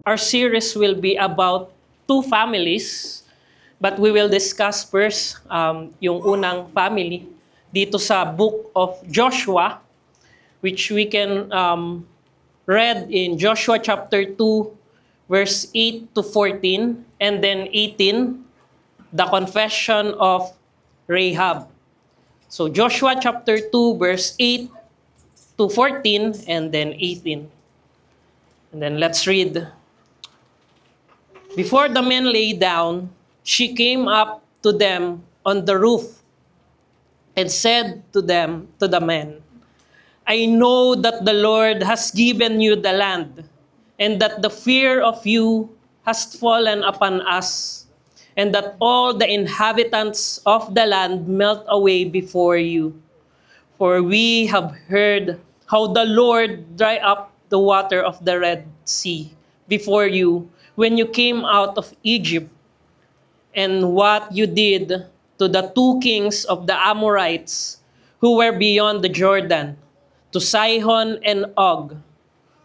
Our series will be about two families, but we will discuss first yung unang family dito sa book of Joshua, which we can read in Joshua chapter 2, verse 8 to 14, and then 18, the confession of Rahab. So Joshua chapter 2, verse 8 to 14, and then 18. And then let's read. Before the men lay down, she came up to them on the roof and said to the men, I know that the Lord has given you the land, and that the fear of you has fallen upon us, and that all the inhabitants of the land melt away before you. For we have heard how the Lord dried up the water of the Red Sea before you when you came out of Egypt, and what you did to the two kings of the Amorites who were beyond the Jordan, to Sihon and Og,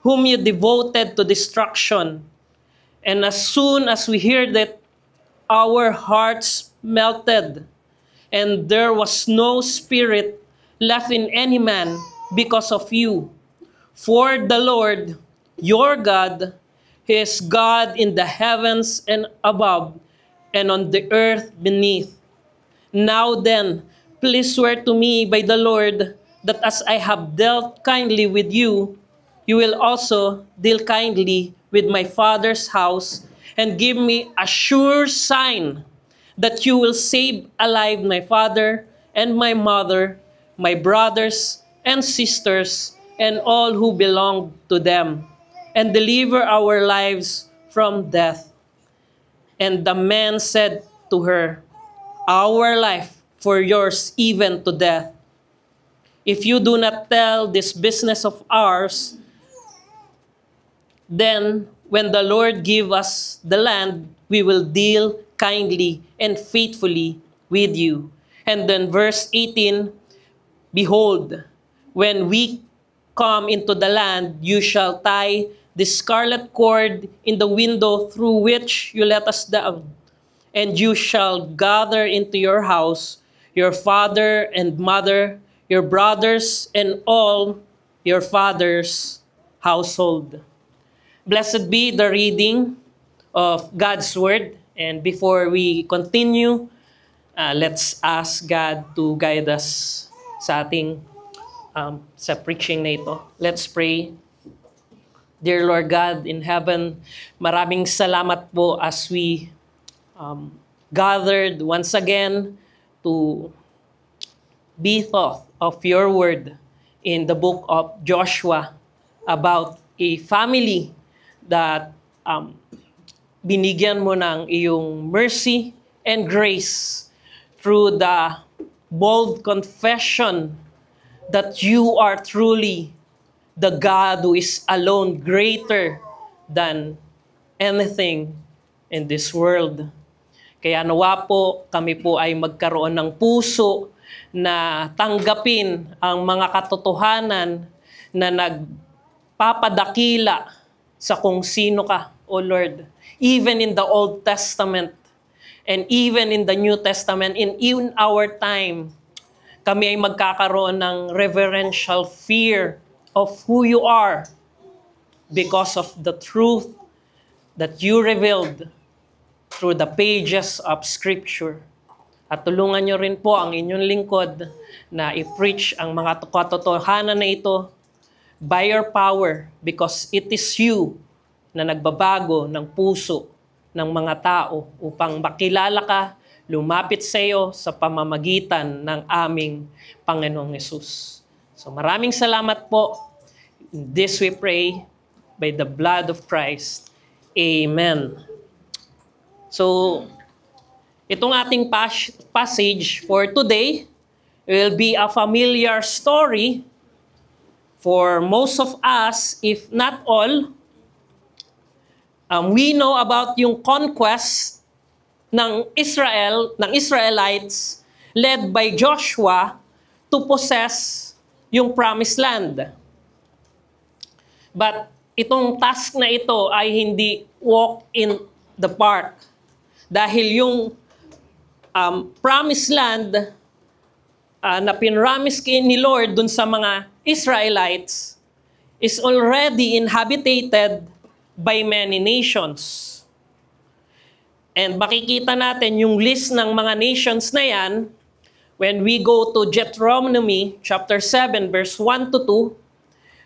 whom you devoted to destruction. And as soon as we heard it, our hearts melted, and there was no spirit left in any man because of you. For the Lord, your God, is God in the heavens and above, and on the earth beneath. Now then, please swear to me by the Lord that as I have dealt kindly with you, you will also deal kindly with my father's house, and give me a sure sign that you will save alive my father and my mother, my brothers and sisters, and all who belong to them, and deliver our lives from death. And the man said to her, Our life for yours even to death. If you do not tell this business of ours, then when the Lord give us the land, we will deal kindly and faithfully with you. And then verse 18, Behold, when we come into the land, you shall tie the scarlet cord in the window through which you let us down, and you shall gather into your house your father and mother, your brothers, and all your father's household. Blessed be the reading of God's Word. And before we continue, let's ask God to guide us sa ating sa preaching na ito. Let's pray. Dear Lord God in heaven, maraming salamat po as we gathered once again to be taught of your word in the book of Joshua about a family that binigyan mo ng iyong mercy and grace through the bold confession that you are truly the God who is alone greater than anything in this world. Kaya nawa po, kami po ay magkaroon ng puso na tanggapin ang mga katotohanan na nagpapadakila sa kung sino ka, O Lord. Even in the Old Testament and even in the New Testament, in our time, kami ay magkakaroon ng reverential fear of who you are because of the truth that you revealed through the pages of Scripture. At tulungan nyo rin po ang inyong lingkod na i-preach ang mga katotohanan na ito by your power, because it is you na nagbabago ng puso ng mga tao upang makilala ka, lumapit sa iyo sa pamamagitan ng aming Panginoong Hesus. So maraming salamat po. In this we pray by the blood of Christ. Amen. So, itong ating passage for today will be a familiar story for most of us, if not all. We know about yung conquest ng Israelites led by Joshua to possess yung promised land. But itong task na ito ay hindi walk in the park. Dahil yung promised land na pinramis ni Lord dun sa mga Israelites is already inhabited by many nations. And makikita natin yung list ng mga nations na yan when we go to Deuteronomy chapter 7 verse 1 to 2.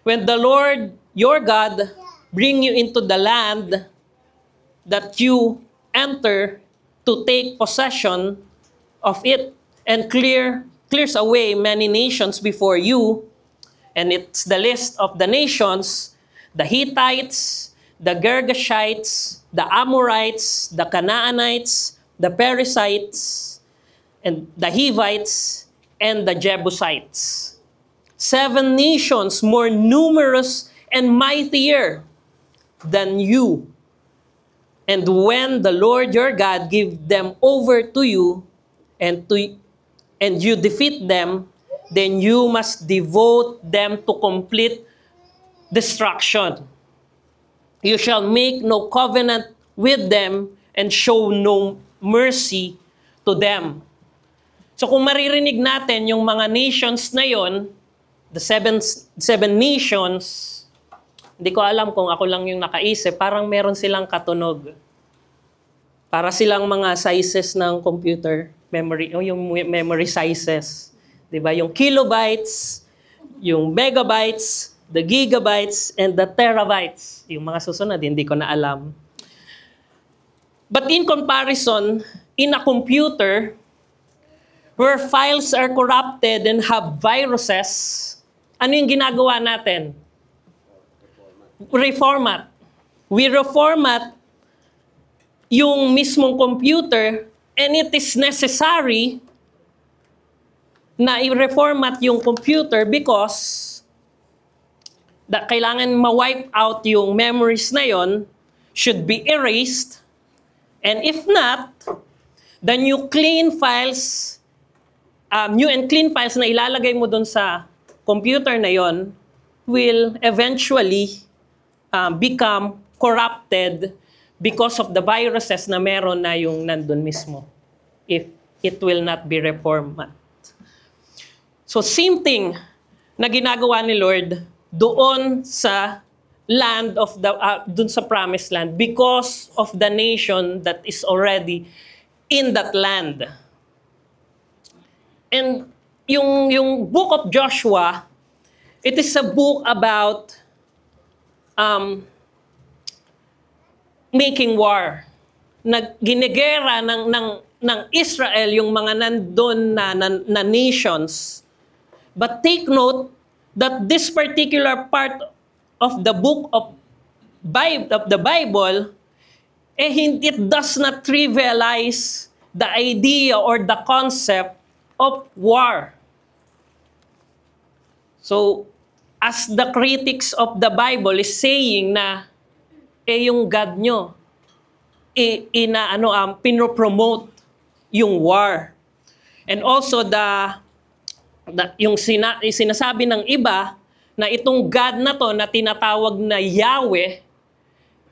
When the Lord your God bring you into the land that you enter to take possession of it and clears away many nations before you. And it's the list of the nations, the Hittites, the Girgashites, the Amorites, the Canaanites, the Perizzites, and the Hivites, and the Jebusites. 7 nations more numerous and mightier than you. And when the Lord your God give them over to you, and you defeat them, then you must devote them to complete destruction. You shall make no covenant with them and show no mercy to them. So kung maririnig natin yung mga nations na yon, the seven nations, hindi ko alam kung ako lang yung nakaisip, parang meron silang katunog. Para silang mga sizes ng computer memory, o yung memory sizes. 'Di ba? Yung kilobytes, yung megabytes, the gigabytes, and the terabytes. Yung mga susunod, hindi ko na alam. But in comparison, in a computer, where files are corrupted and have viruses, ano yung ginagawa natin? Reformat. We reformat yung mismong computer, and it is necessary na i-reformat yung computer because kailangan ma-wipe out yung memories na yon, should be erased. And if not, the new and clean files na ilalagay mo dun sa computer na yon will eventually become corrupted because of the viruses na meron na yung nandun mismo, if it will not be reformat. So same thing na ginagawa ni Lord doon sa land of the doon sa promised land because of the nation that is already in that land. And yung book of Joshua, it is a book about making war. Ginigera ng Israel yung mga nandun na nations. But take note that this particular part of the book of the Bible, it does not trivialize the idea or the concept of war. So, as the critics of the Bible is saying na yung God nyo, pinopromote yung war. And also yung sinasabi ng iba na itong God na to na tinatawag na Yahweh,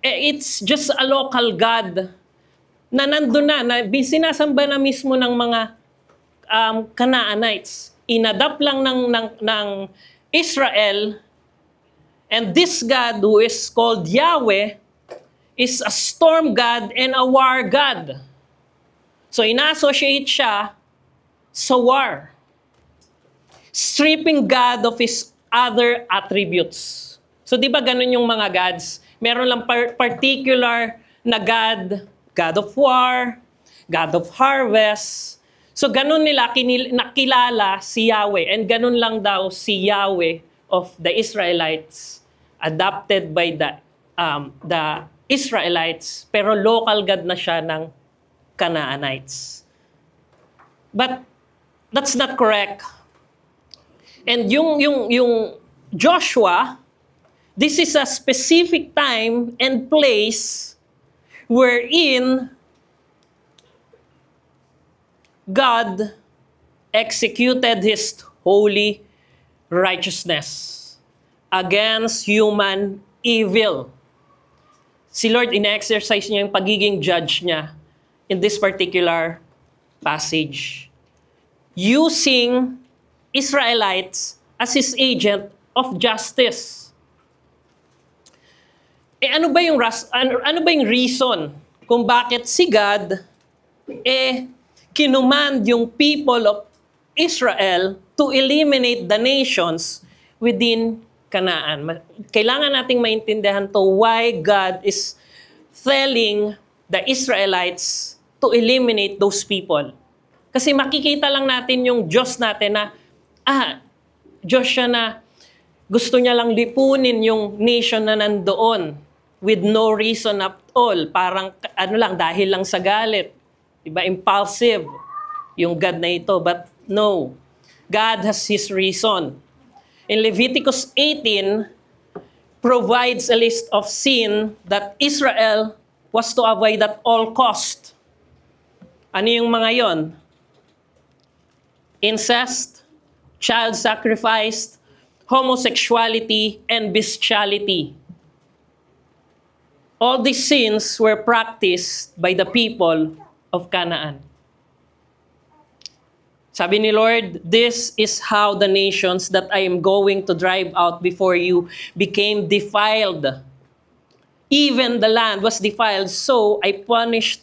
it's just a local God na nandun na sinasamba na mismo ng mga Canaanites. Inadapt lang ng Israel, and this God who is called Yahweh is a storm God and a war God. So ina-associate siya sa war, stripping God of His other attributes. So di ba ganun yung mga gods? Meron lang particular na God, God of war, God of harvest. So ganun nila nakilala si Yahweh, and ganun lang daw si Yahweh of the Israelites, adopted by the Israelites, pero local God na siya ng Canaanites. But that's not correct. And yung Joshua, this is a specific time and place wherein God executed His holy righteousness against human evil. Si Lord, ina-exercise niya yung pagiging judge niya in this particular passage, using Israelites as His agent of justice. Ano ba yung reason kung bakit si God kinumand yung people of Israel to eliminate the nations within Canaan? Kailangan nating maintindihan to why God is telling the Israelites to eliminate those people. Kasi makikita lang natin yung Diyos natin na, Diyos siya na gusto niya lang lipunin yung nation na nandoon with no reason at all. Parang dahil lang sa galit. Diba? Impulsive yung God na ito. But no, God has His reason. In Leviticus 18, provides a list of sin that Israel was to avoid at all cost. Ano yung mga yon? Incest, child sacrifice, homosexuality, and bestiality. All these sins were practiced by the people of Canaan. Sabi ni Lord, this is how the nations that I am going to drive out before you became defiled. Even the land was defiled, so I punished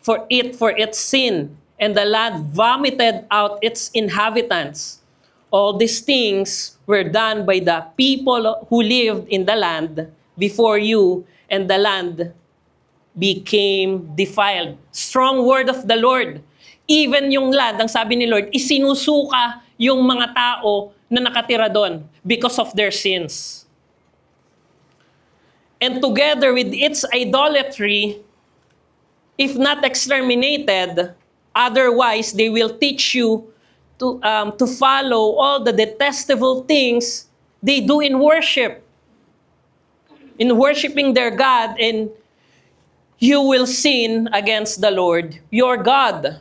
for its sin, and the land vomited out its inhabitants. All these things were done by the people who lived in the land before you, and the land became defiled. Strong word of the Lord. Even yung land, ang sabi ni Lord, isinusuka yung mga tao na nakatira doon because of their sins. And together with its idolatry, if not exterminated, otherwise they will teach you to follow all the detestable things they do in worship. In worshiping their God, and you will sin against the Lord, your God.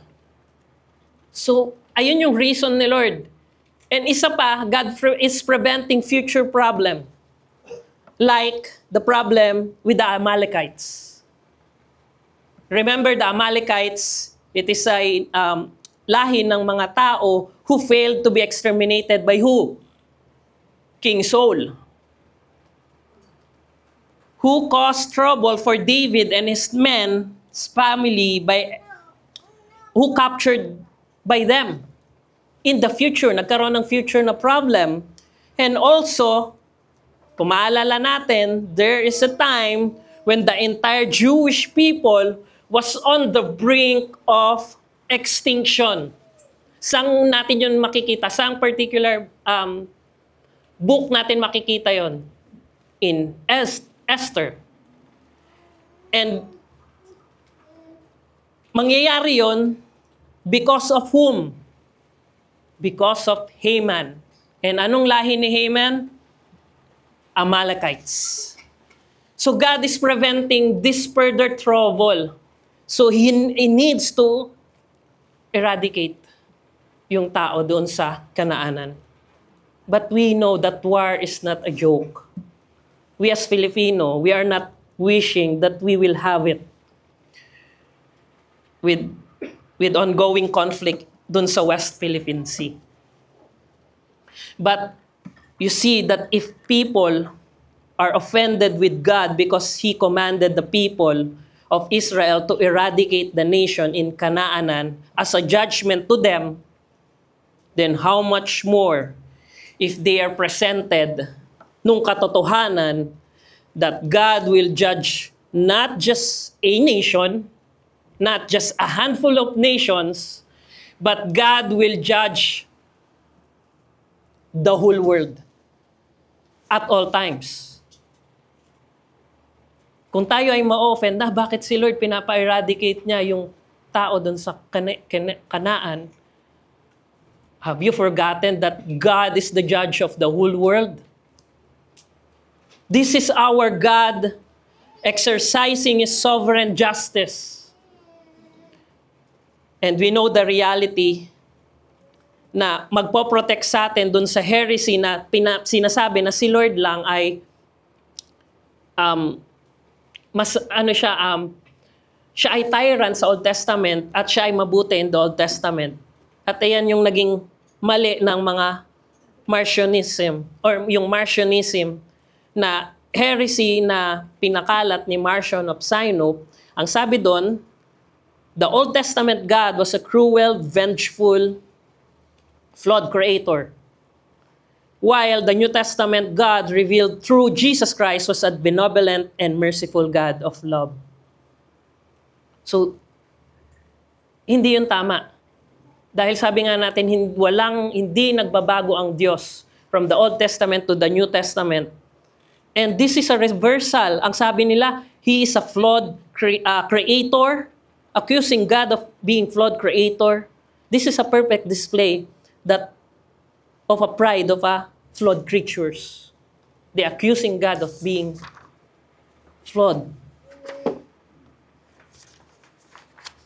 So, ayun yung reason ni Lord. And isa pa, God is preventing future problem. Like the problem with the Amalekites. Remember the Amalekites, it is a lahi ng mga tao who failed to be exterminated by who? King Saul. Who caused trouble for David and his men, his family, who captured by them. In the future, nagkaroon ng future na problem. And also, kung maalala natin, there is a time when the entire Jewish people was on the brink of extinction. Saan natin yun makikita? Saan particular book natin makikita yon? In Esther. And mangyayari yon because of whom? Because of Haman. And anong lahi ni Haman? Amalekites. So God is preventing this further trouble. So He needs to eradicate yung tao doon sa Kanaanan. But we know that war is not a joke. We as Filipino, we are not wishing that we will have it with ongoing conflict dun sa West Philippine Sea. But you see that if people are offended with God because He commanded the people of Israel to eradicate the nation in Canaanan as a judgment to them, then how much more if they are presented nung katotohanan that God will judge not just a nation, not just a handful of nations, but God will judge the whole world at all times. Kung tayo ay ma-offend, bakit si Lord pinapa-eradicate niya yung tao doon sa Kanaan? Have you forgotten that God is the judge of the whole world? This is our God exercising His sovereign justice. And we know the reality na magpoprotect sa atin dun sa heresy na sinasabi na si Lord lang ay um, siya ay tyrant sa Old Testament at siya ay mabuti in the Old Testament. At ayan yung naging mali ng mga Marcionism or yung Marcionism na heresy na pinakalat ni Marcion of Sinope. Ang sabi doon, the Old Testament God was a cruel, vengeful, flawed creator. While the New Testament God revealed through Jesus Christ was a benevolent and merciful God of love. So, hindi yun tama. Dahil sabi nga natin, hindi nagbabago ang Diyos from the Old Testament to the New Testament. And this is a reversal. Ang sabi nila, He is a flawed creator, accusing God of being flawed creator. This is a perfect display of a pride of a flawed creatures. They accusing God of being flawed.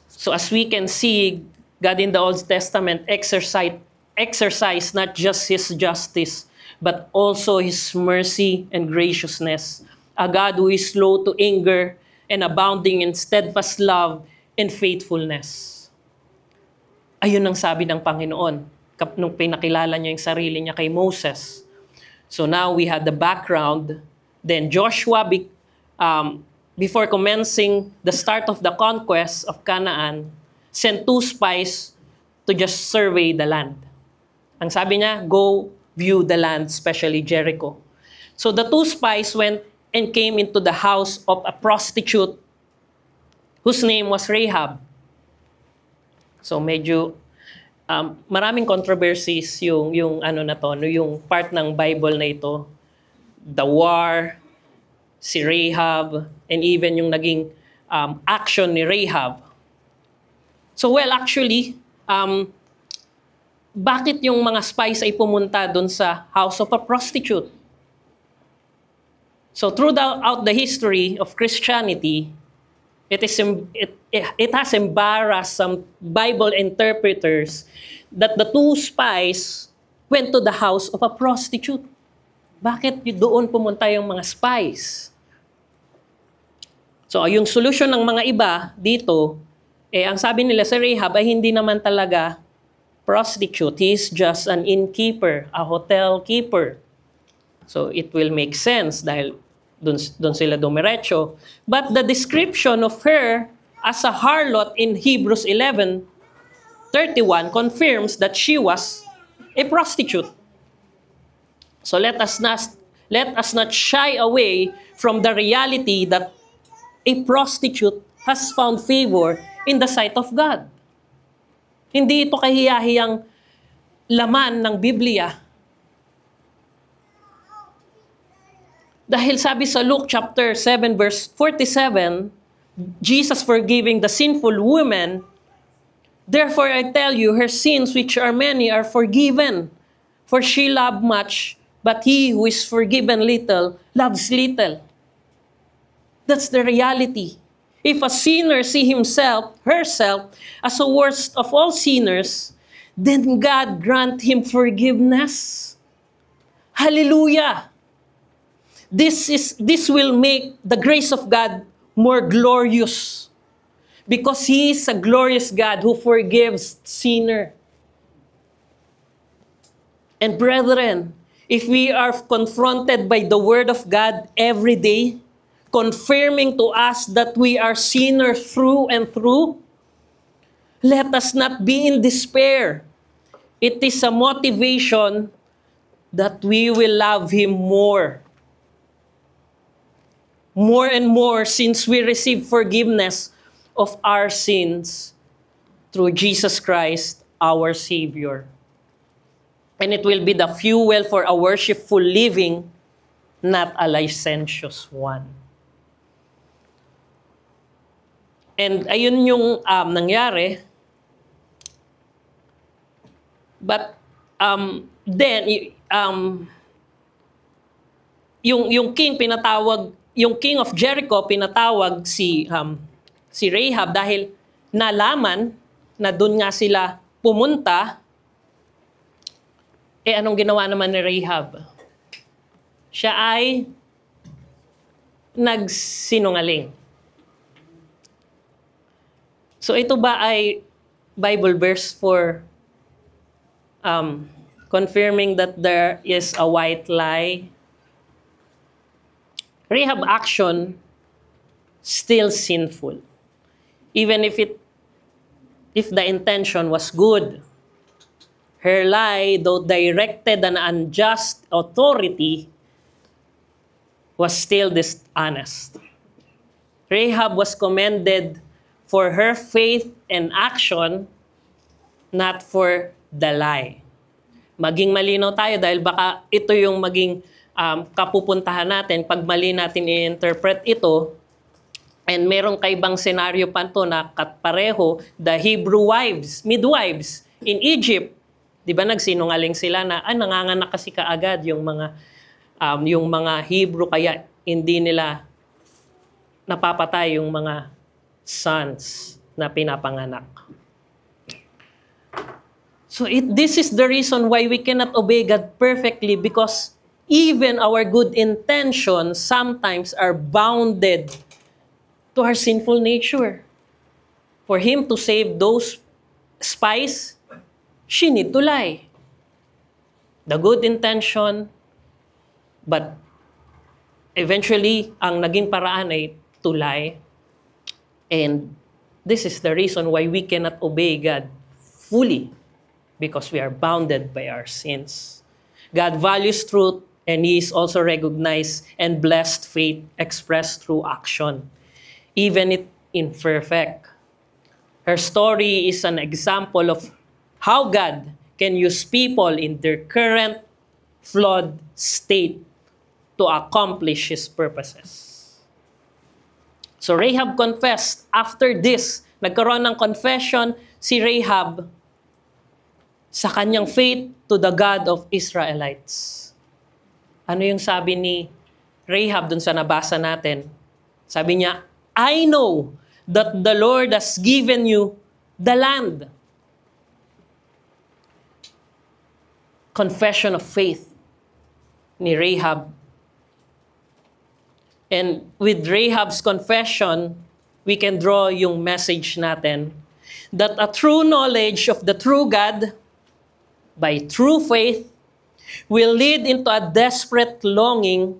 So as we can see, God in the Old Testament exercise not just His justice, but also His mercy and graciousness. A God who is slow to anger and abounding in steadfast love and faithfulness. Ayun ang sabi ng Panginoon nung pinakilala niya yung sarili niya kay Moses. So now we had the background. Then Joshua, before commencing the start of the conquest of Canaan, sent 2 spies to just survey the land. Ang sabi niya, go view the land, especially Jericho. So the 2 spies went and came into the house of a prostitute whose name was Rahab. So medyo maraming controversies yung yung part ng Bible na ito. The war, si Rahab, and even yung naging action ni Rahab. So actually, bakit yung mga spies ay pumunta doon sa house of a prostitute? So throughout the history of Christianity, it has embarrassed some Bible interpreters that the 2 spies went to the house of a prostitute. Bakit doon pumunta yung mga spies? So yung solution ng mga iba dito, ang sabi nila sa Rahab ay hindi naman talaga prostitute. He's just an innkeeper, a hotel keeper. So it will make sense dahil doon sila dumiretso. But the description of her as a harlot in Hebrews 11:31 confirms that she was a prostitute. So let us not shy away from the reality that a prostitute has found favor in the sight of God. Hindi ito kahiyahiyang laman ng Biblia. Dahil sabi sa Luke chapter 7 verse 47, Jesus forgiving the sinful woman, therefore I tell you, her sins which are many are forgiven. For she loved much, but he who is forgiven little loves little. That's the reality. If a sinner see herself as the worst of all sinners, then God grant him forgiveness. Hallelujah! This will make the grace of God more glorious, because He is a glorious God who forgives sinner. And brethren, if we are confronted by the Word of God every day, confirming to us that we are sinners through and through, let us not be in despair. It is a motivation that we will love Him more and more, since we receive forgiveness of our sins through Jesus Christ, our Savior. And it will be the fuel for a worshipful living, not a licentious one. And ayun yung nangyari. But then yung king of Jericho pinatawag si Rahab dahil nalaman na doon nga sila pumunta. Anong ginawa naman ni Rahab? Siya ay nagsinungaling. So ito ba ay Bible verse for confirming that there is a white lie? Rahab action still sinful, even if the intention was good. Her lie, though directed an unjust authority, was still dishonest. Rahab was commended for her faith and action, not for the lie. Maging malinaw tayo dahil baka ito yung maging kapupuntahan natin pag mali natin i-interpret ito. And meron kaibang senaryo pa ito na pareho, the Hebrew wives, midwives in Egypt. Di ba nagsinungaling sila na nanganganak kasi kaagad yung mga Hebrew kaya hindi nila napapatay yung mga sons na pinapanganak. So this is the reason why we cannot obey God perfectly, because even our good intentions sometimes are bounded to our sinful nature. For Him to save those spies, she need to lie. The good intention, but eventually, ang naging paraan ay to lie. And this is the reason why we cannot obey God fully, because we are bounded by our sins. God values truth, and He is also recognized and blessed faith expressed through action, even if imperfect. Her story is an example of how God can use people in their current flawed state to accomplish His purposes. So Rahab confessed. After this, nagkaroon ng confession si Rahab sa kanyang faith to the God of Israelites. Ano yung sabi ni Rahab dun sa nabasa natin? Sabi niya, I know that the Lord has given you the land. Confession of faith ni Rahab. And with Rahab's confession, we can draw yung message natin that a true knowledge of the true God by true faith will lead into a desperate longing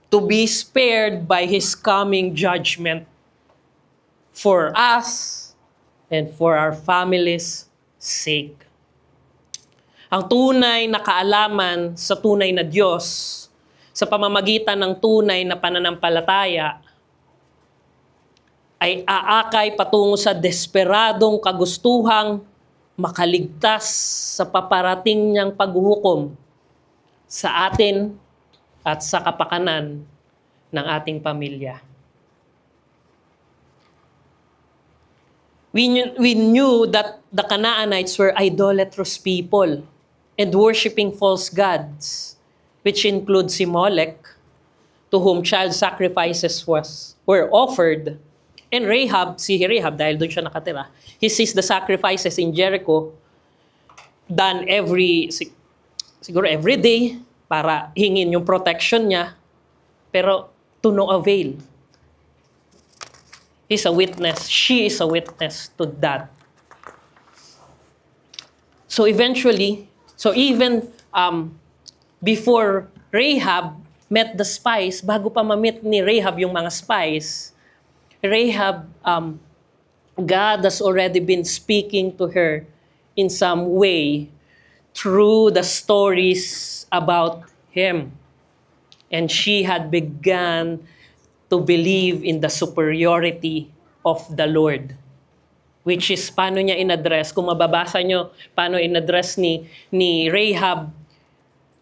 to be spared by His coming judgment for us and for our families' sake. Ang tunay na kaalaman sa tunay na Diyos sa pamamagitan ng tunay na pananampalataya ay aakay patungo sa desperadong kagustuhang makaligtas sa paparating niyang paghuhukom sa atin at sa kapakanan ng ating pamilya. We knew that the Canaanites were idolatrous people and worshiping false gods, which includes si Molech, to whom child sacrifices were offered. And Rahab, dahil doon siya nakatira, he sees the sacrifices in Jericho done siguro every day para hingin yung protection niya, pero to no avail. He's a witness. She is a witness to that. So eventually, even before Rahab met the spies, bago pa ma-meet ni Rahab yung mga spies, Rahab, God has already been speaking to her in some way through the stories about Him. And she had begun to believe in the superiority of the Lord. Which is, paano niya in-address? Kung mababasa nyo, paano in-address ni Rahab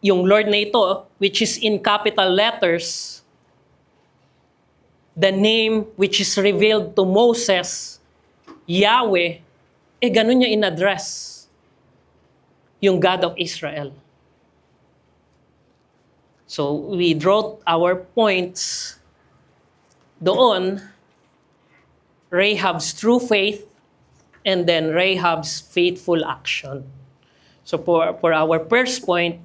yung Lord na ito, which is in capital letters, the name which is revealed to Moses, Yahweh, ganun niya in-address yung God of Israel. So, we draw our points doon, Rahab's true faith, and then Rahab's faithful action. So, for our first point,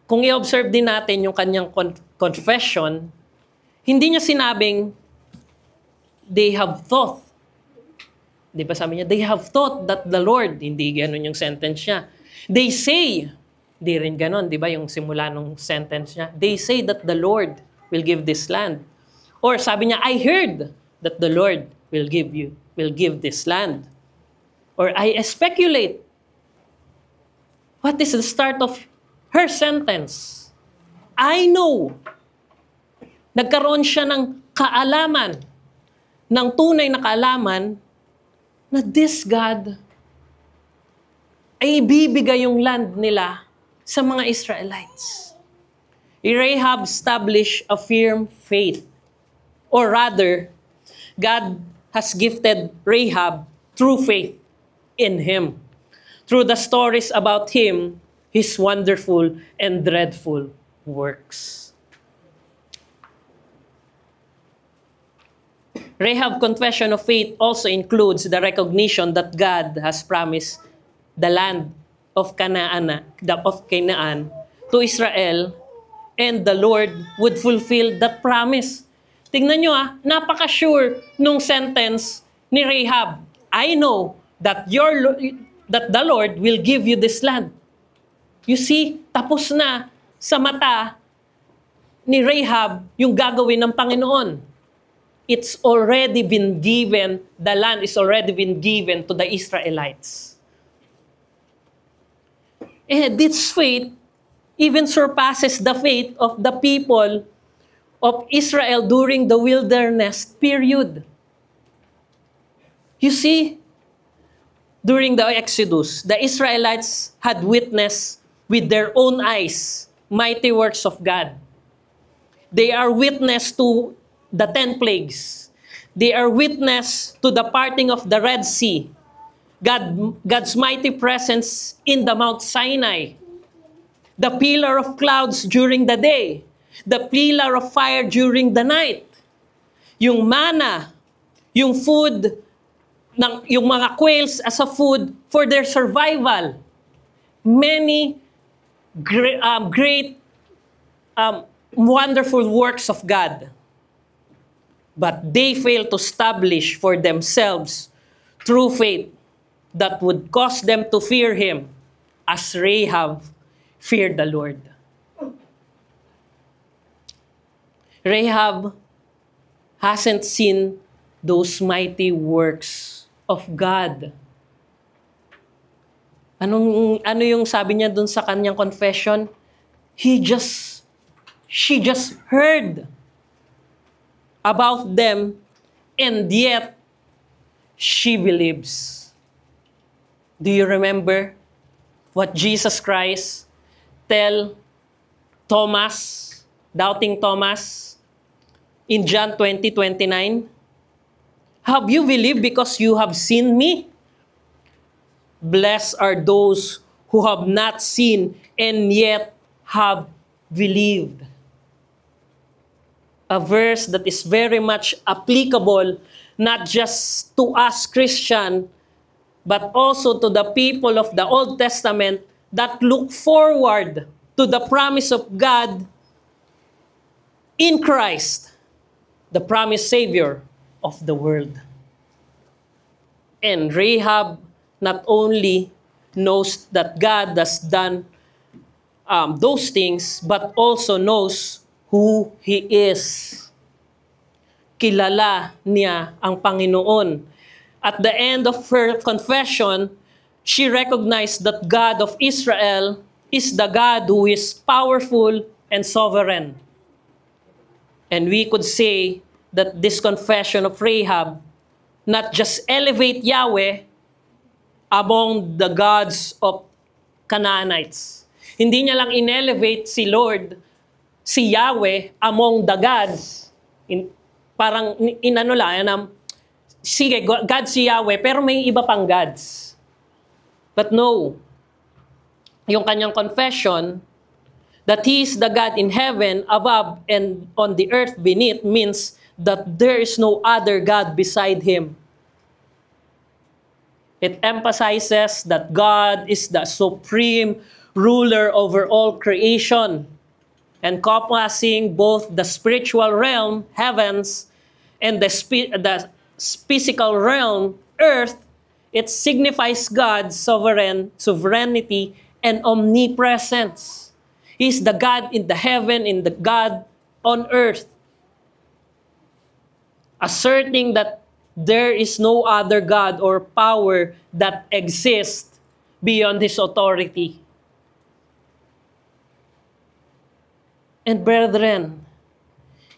kung i-observe din natin yung kanyang confession, hindi niya sinabing, they have thought. Di ba sabi niya, they have thought that the Lord, hindi ganun yung sentence niya. They say, di rin ganun, di ba yung simula nung sentence niya, they say that the Lord will give this land. Or sabi niya, I heard that the Lord will give this land. Or I speculate. What is the start of her sentence? I know. Nagkaroon siya ng kaalaman, ng tunay na kaalaman, na this God ay ibibigay yung land nila sa mga Israelites. Rahab established a firm faith. Or rather, God has gifted Rahab through faith in him. Through the stories about him, his wonderful and dreadful works. Rahab's confession of faith also includes the recognition that God has promised the land of Canaan to Israel, and the Lord would fulfill that promise. Tingnan nyo napaka-sure nung sentence ni Rahab. I know that the Lord will give you this land. You see, tapos na sa mata ni Rahab yung gagawin ng Panginoon. It's already been given, the land is already been given to the Israelites. And this faith even surpasses the faith of the people of Israel during the wilderness period. You see, during the Exodus, the Israelites had witnessed with their own eyes mighty works of God. They are witness to the 10 plagues. They are witness to the parting of the Red Sea. God's mighty presence in the Mount Sinai. The pillar of clouds during the day. The pillar of fire during the night. Yung manna, yung food, yung mga quails as a food for their survival. Many great, wonderful works of God. But they fail to establish for themselves true faith that would cause them to fear Him as Rahab feared the Lord. Rahab hasn't seen those mighty works of God. Ano yung sabi niya dun sa kanyang confession? She just heard about them, and yet she believes. Do you remember what Jesus Christ tell Thomas, doubting Thomas, in John 20:29? Have you believed because you have seen me? Blessed are those who have not seen and yet have believed. A verse that is very much applicable not just to us Christian, but also to the people of the Old Testament that look forward to the promise of God in Christ, the promised Savior of the world. And Rahab not only knows that God has done those things, but also knows who He is. Kilala niya ang Panginoon. At the end of her confession, she recognized that God of Israel is the God who is powerful and sovereign. And we could say that this confession of Rahab not just elevate Yahweh among the gods of Canaanites. Hindi niya lang in-elevate si Yahweh among the gods. Parang inano lang, sige, God si Yahweh, pero may iba pang gods. But no, yung kanyang confession that He is the God in heaven above and on the earth beneath means that there is no other God beside Him. It emphasizes that God is the supreme ruler over all creation, encompassing both the spiritual realm, heavens, and the physical realm, earth. It signifies God's sovereignty and omnipresence. He's the God in the heaven, in the God on earth, asserting that there is no other God or power that exists beyond His authority. And brethren,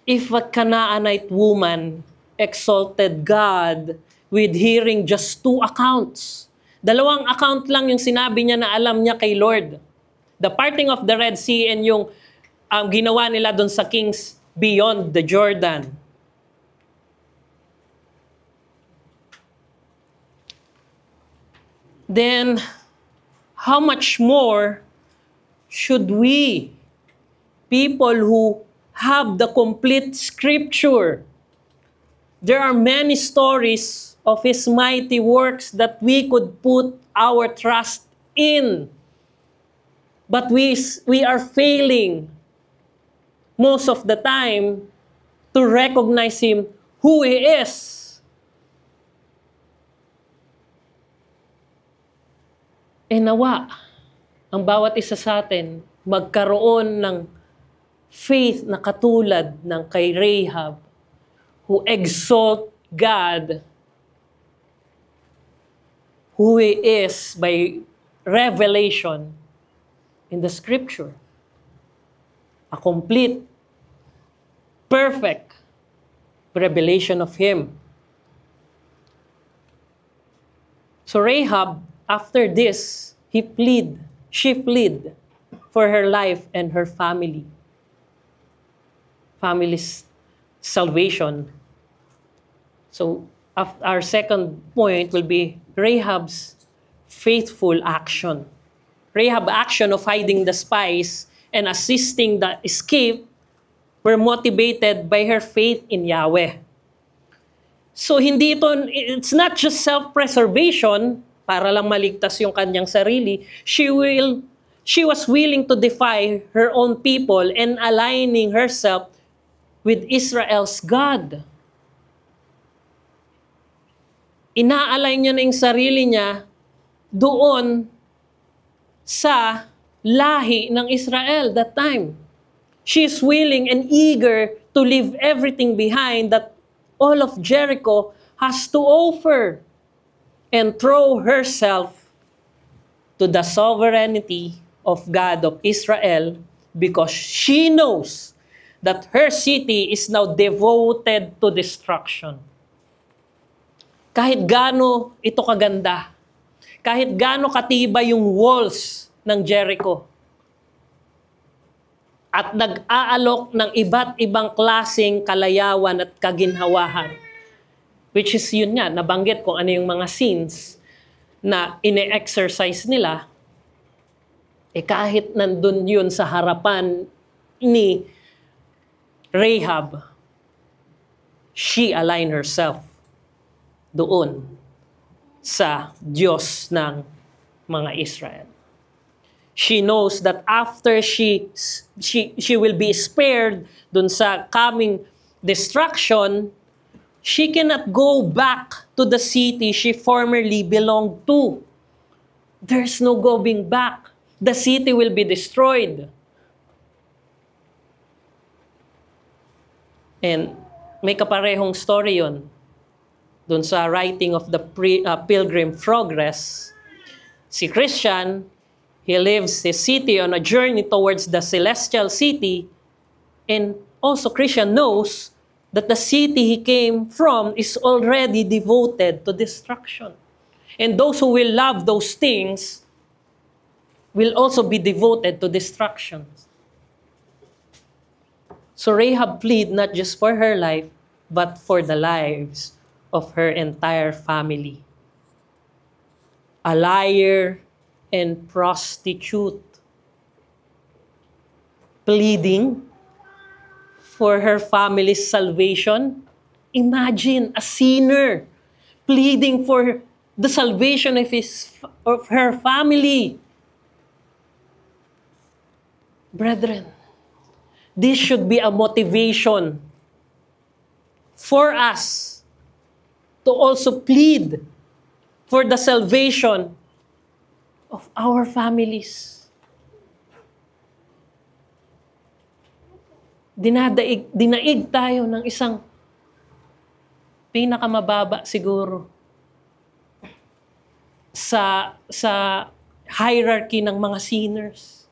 if a Canaanite woman exalted God with hearing just 2 accounts, 2 account lang yung sinabi niya na alam niya kay Lord. The parting of the Red Sea and yung ginawa nila doon sa kings beyond the Jordan. Then, how much more should we, people who have the complete scripture? There are many stories of His mighty works that we could put our trust in. But we are failing most of the time to recognize Him who He is. Nawa, ang bawat isa sa atin magkaroon ng faith na katulad ng kay Rahab, who exalt God, who He is by revelation in the Scripture. A complete, perfect revelation of Him. So Rahab, after this, she fled for her life and her family's salvation. So our second point will be Rahab's faithful action. Rahab's action of hiding the spies and assisting the escape were motivated by her faith in Yahweh. So it's not just self-preservation, para lang maligtas yung kanyang sarili. She was willing to defy her own people and aligning herself with Israel's God. Ina-align niya na yung sarili niya doon sa lahi ng Israel that time. She is willing and eager to leave everything behind that all of Jericho has to offer, and throw herself to the sovereignty of God of Israel, because she knows that her city is now devoted to destruction. Kahit gaano ito kaganda, kahit gaano katibay yung walls ng Jericho, at nag-aalok ng iba't ibang klaseng kalayawan at kaginhawahan, which is yun nga, nabanggit kung ano yung mga scenes na ine-exercise nila, kahit nandun yun sa harapan ni Rahab, she aligned herself doon sa Diyos ng mga Israel. She knows that after she will be spared dun sa coming destruction, she cannot go back to the city she formerly belonged to. There's no going back. The city will be destroyed. And may kaparehong story yun dun sa writing of the Pilgrim Progress. Si Christian, he leaves his city on a journey towards the celestial city, and also Christian knows that the city he came from is already devoted to destruction. And those who will love those things will also be devoted to destruction. So Rahab fled not just for her life, but for the lives of her entire family. A liar and prostitute, pleading for her family's salvation. Imagine a sinner pleading for the salvation of her family. Brethren, this should be a motivation for us to also plead for the salvation of our families. Dinaig tayo ng isang pinakamababa siguro sa hierarchy ng mga sinners.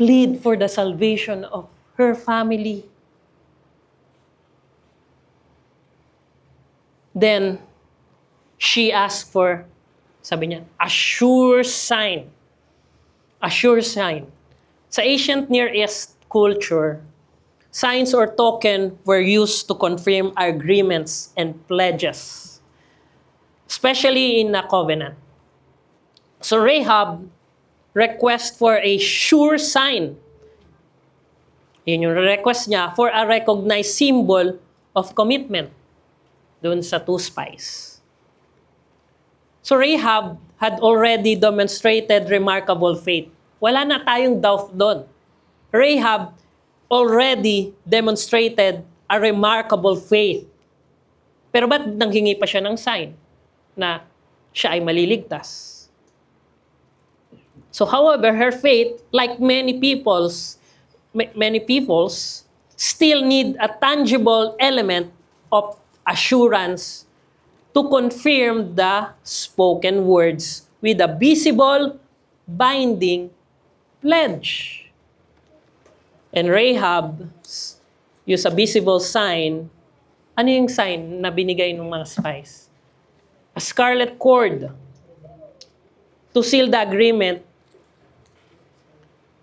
Plead for the salvation of her family. Then, she asked for, sabi niya, a sure sign. A sure sign. Sa ancient Near East culture, signs or token were used to confirm agreements and pledges, especially in a covenant. So Rahab request for a sure sign. Yun yung request niya for a recognized symbol of commitment doon sa two spies. So Rahab had already demonstrated remarkable faith. Wala na tayong doubt doon. Rahab already demonstrated a remarkable faith. Pero ba't nanghingi pa siya ng sign na siya ay maliligtas? So however, her faith, like many people's, still need a tangible element of assurance to confirm the spoken words with a visible, binding pledge. And Rahab use a visible sign. Ano yung sign na binigay ng mga spies? A scarlet cord to seal the agreement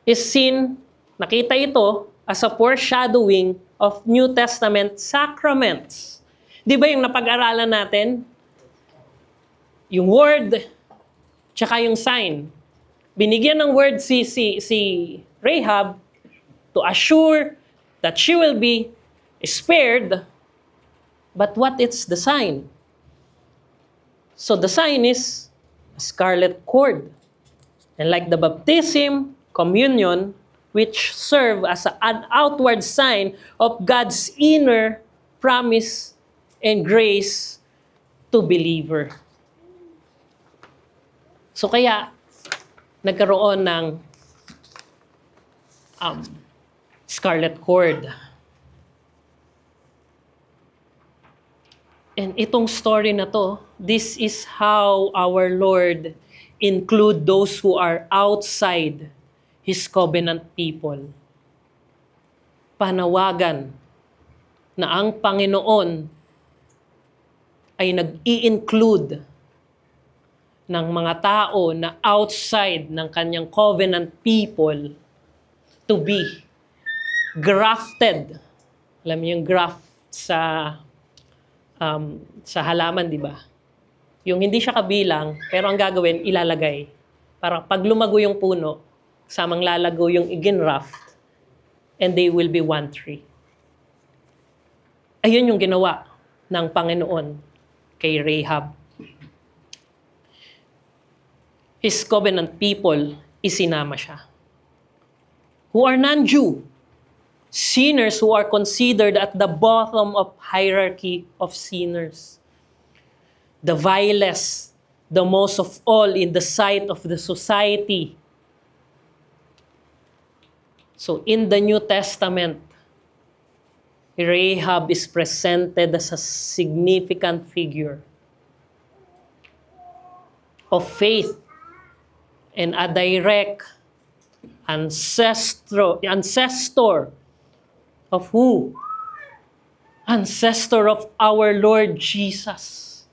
is seen, nakita ito as a foreshadowing of New Testament sacraments. Di ba yung napag-aralan natin? Yung word, tsaka yung sign. Binigyan ng word si Rahab to assure that she will be spared. But what is the sign? So the sign is a scarlet cord. And like the baptism, communion, which serve as an outward sign of God's inner promise and grace to believer. So kaya, nagkaroon ng scarlet cord. And itong story na to, this is how our Lord include those who are outside His covenant people. Panawagan na ang Panginoon ay nag-i-include ng mga tao na outside ng kanyang covenant people to be grafted. Alam niyo yung graft sa halaman, di ba? Yung hindi siya kabilang, pero ang gagawin, ilalagay. Para pag lumago yung puno, samang lalago yung iginraft, and they will be one tree. Ayun yung ginawa ng Panginoon kay Rahab. His covenant people, isinama siya. Who are non-Jew, sinners who are considered at the bottom of hierarchy of sinners. The vilest, the most of all in the sight of the society. So in the New Testament, Rahab is presented as a significant figure of faith and a direct ancestor of who? Ancestor of our Lord Jesus.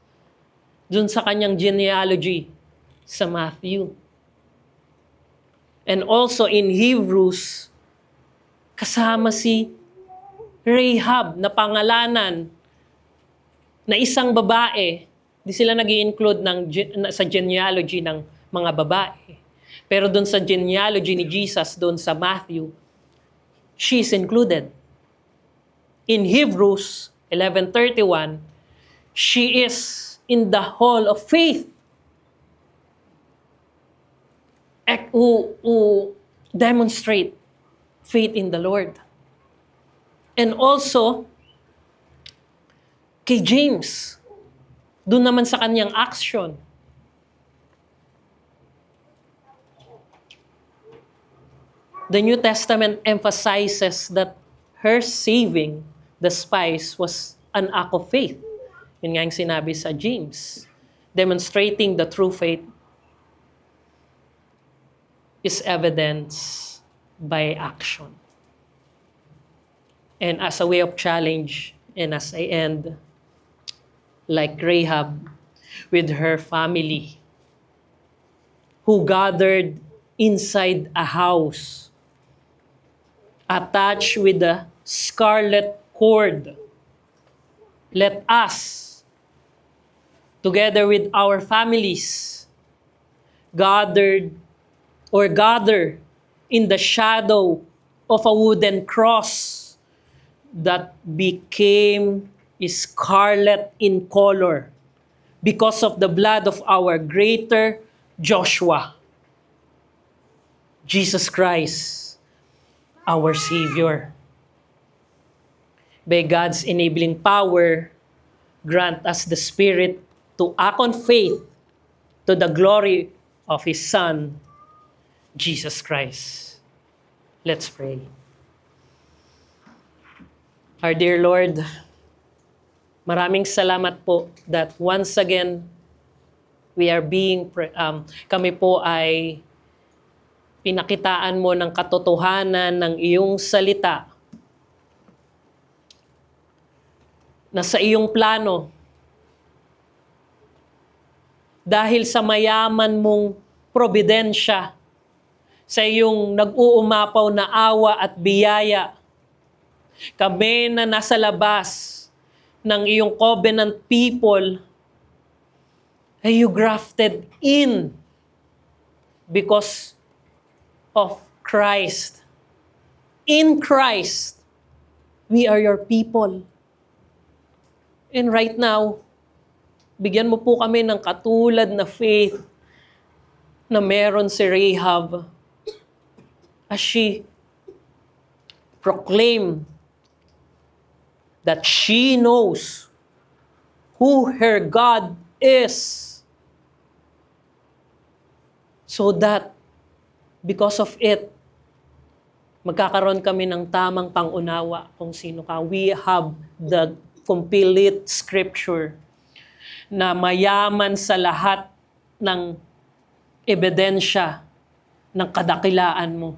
Dun sa kanyang genealogy sa Matthew. And also in Hebrews, kasama si Rahab na pangalanan na isang babae. Di sila nag-i-include sa genealogy ng mga babae. Pero doon sa genealogy ni Jesus, doon sa Matthew, she is included. In Hebrews 11:31, she is in the hall of faith who demonstrate faith in the Lord. And also, kay James, doon naman sa kanyang action. The New Testament emphasizes that her saving the spies was an act of faith. Yun nga yung sinabi sa James. Demonstrating the true faith is evidence by action. And as a way of challenge, and as I end, like Rahab with her family, who gathered inside a house attached with a scarlet cord. Let us, together with our families, gather in the shadow of a wooden cross that became scarlet in color because of the blood of our greater Joshua, Jesus Christ, our Savior. By God's enabling power, grant us the Spirit to act on faith to the glory of His Son, Jesus Christ. Let's pray. Our dear Lord, maraming salamat po that once again, kami po ay pinakitaan mo ng katotohanan ng iyong salita na sa iyong plano, dahil sa mayaman mong probidensya, sa iyong nag-uumapaw na awa at biyaya, kami na nasa labas ng iyong covenant people ay you grafted in because of Christ. In Christ, we are your people. And right now, bigyan mo po kami ng katulad na faith na meron si Rahab as she proclaimed that she knows who her God is. So that because of it, magkakaroon kami ng tamang pangunawa kung sino ka. We have the complete scripture na mayaman sa lahat ng ebidensya ng kadakilaan mo,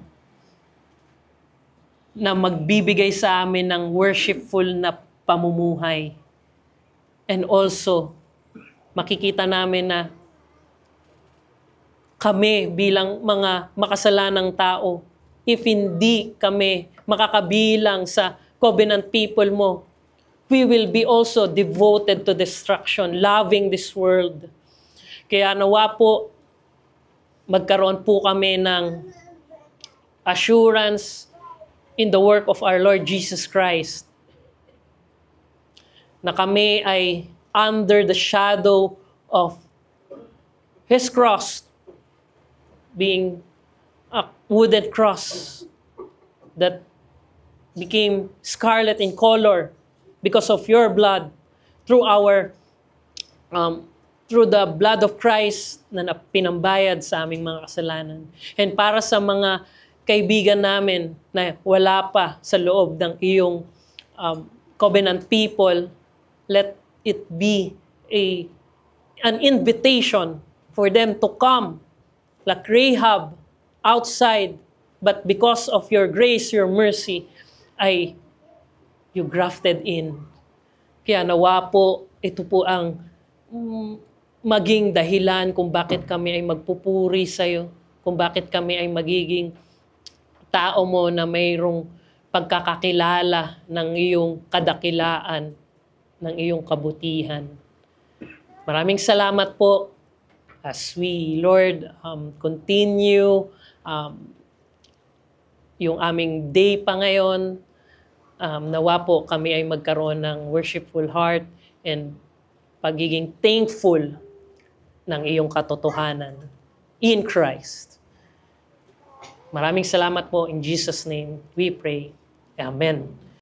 na magbibigay sa amin ng worshipful na pamumuhay. And also, makikita namin na kami bilang mga makasalanang tao, if hindi kami makakabilang sa covenant people mo, we will be also devoted to destruction, loving this world. Kaya nawa po, magkaroon po kami ng assurance in the work of our Lord Jesus Christ, na kami ay under the shadow of His cross, being a wooden cross that became scarlet in color because of your blood, through the blood of Christ na pinambayad sa aming mga kasalanan. And para sa mga kaibigan namin na wala pa sa loob ng iyong covenant people, let it be an invitation for them to come like Rahab outside, but because of your grace, your mercy, you grafted in. Kaya nawa po, ito po ang maging dahilan kung bakit kami ay magpupuri sa iyo, kung bakit kami ay magiging tao mo na mayroong pagkakakilala ng iyong kadakilaan, ng iyong kabutihan. Maraming salamat po as we, Lord, continue yung aming day pa ngayon. Nawa po kami ay magkaroon ng worshipful heart and pagiging thankful ng iyong katotohanan in Christ. Maraming salamat po. In Jesus' name, we pray. Amen.